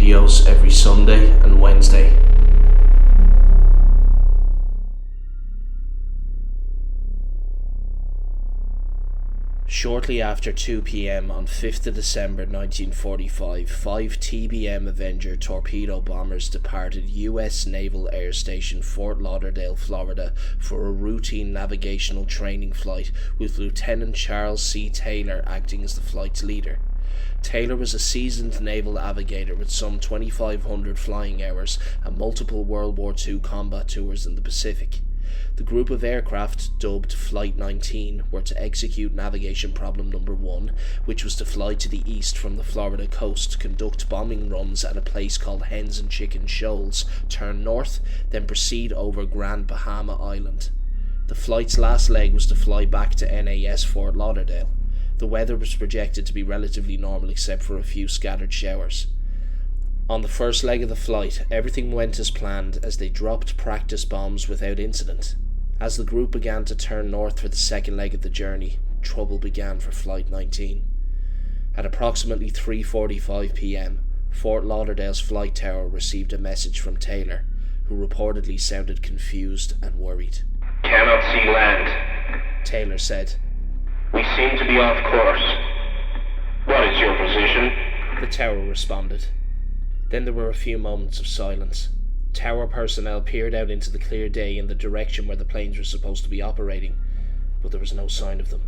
videos every Sunday and Wednesday. Shortly after 2 p.m. on 5th of December 1945, 5 TBM Avenger torpedo bombers departed U.S. Naval Air Station Fort Lauderdale, Florida for a routine navigational training flight with Lieutenant Charles C. Taylor acting as the flight's leader. Taylor was a seasoned naval navigator with some 2,500 flying hours and multiple World War II combat tours in the Pacific. The group of aircraft, dubbed Flight 19, were to execute navigation problem number 1, which was to fly to the east from the Florida coast, conduct bombing runs at a place called Hens and Chicken Shoals, turn north, then proceed over Grand Bahama Island. The flight's last leg was to fly back to NAS Fort Lauderdale. The weather was projected to be relatively normal except for a few scattered showers. On the first leg of the flight, everything went as planned as they dropped practice bombs without incident. As the group began to turn north for the second leg of the journey, trouble began for Flight 19. At approximately 3:45 p.m, Fort Lauderdale's flight tower received a message from Taylor, who reportedly sounded confused and worried. "Cannot see land," Taylor said. "We seem to be off course. What is your position?" The tower responded. Then there were a few moments of silence. Tower personnel peered out into the clear day in the direction where the planes were supposed to be operating, but there was no sign of them.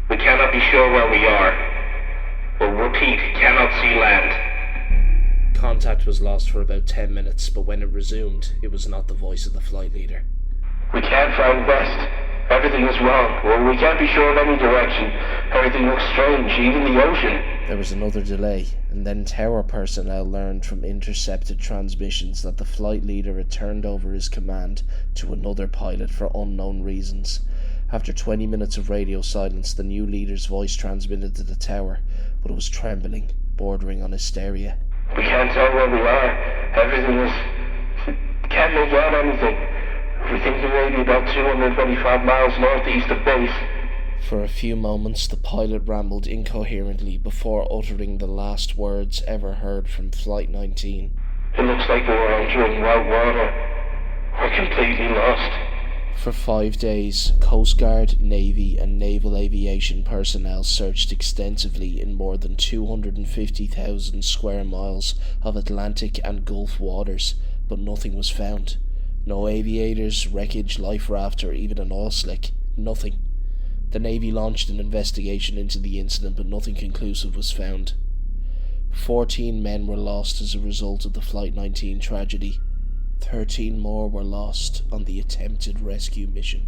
"We cannot be sure where we are. We'll repeat, cannot see land." Contact was lost for about 10 minutes, but when it resumed, it was not the voice of the flight leader. "We can't find west. Everything is wrong. Well, we can't be sure of any direction. Everything looks strange, even the ocean." There was another delay, and then tower personnel learned from intercepted transmissions that the flight leader had turned over his command to another pilot for unknown reasons. After 20 minutes of radio silence, the new leader's voice transmitted to the tower, but it was trembling, bordering on hysteria. "We can't tell where we are. Everything is... can't make out anything. We think we may be about 225 miles northeast of base." For a few moments the pilot rambled incoherently before uttering the last words ever heard from Flight 19. "It looks like we're entering white water. We're completely lost." For 5 days, Coast Guard, Navy and Naval Aviation personnel searched extensively in more than 250,000 square miles of Atlantic and Gulf waters, but nothing was found. No aviators, wreckage, life raft or even an oil slick. Nothing. The Navy launched an investigation into the incident, but nothing conclusive was found. 14 men were lost as a result of the Flight 19 tragedy. 13 more were lost on the attempted rescue mission.